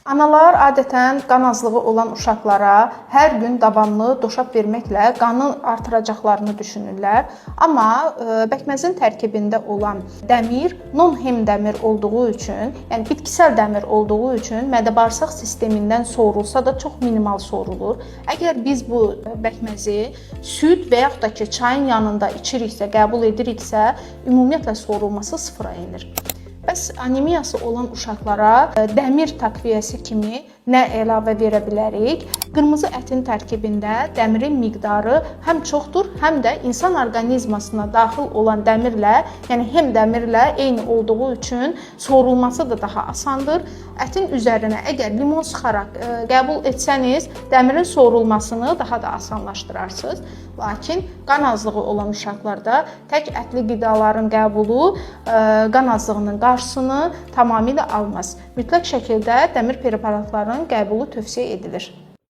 Analar adətən qan azlığı olan uşaqlara hər gün davamlı doşab verməklə qanı artıracaqlarını düşünürlər. Amma pəkmezin tərkibində olan dəmir non-hem dəmir olduğu üçün, yəni bitkisel dəmir olduğu üçün mədə-bağırsaq sistemindən sorulsa da çox minimal sorulur. Əgər biz bu pəkmezi süd və yaxud da ki çayın yanında içiriksə, qəbul ediriksə, ümumiyyətlə sorulması sıfıra enir. Bəs anemiyası olan uşaqlara dəmir takviyəsi kimi nə əlavə verə bilərik? Qırmızı ətin tərkibində dəmirin miqdarı həm çoxdur, həm də insan orqanizmasına daxil olan dəmirlə, yəni hem dəmirlə eyni olduğu üçün sorulması da daha asandır. Ətin üzərinə əgər limon sıxaraq qəbul etsəniz, dəmirin sorulmasını daha da asanlaşdırarsınız. Lakin qan azlığı olan uşaqlarda tək ətli qidaların qəbulu qan azlığının qarşısını tamamilə almaz. Mütləq şəkildə dəmir preparatlarının qəbulu tövsiyə edilir.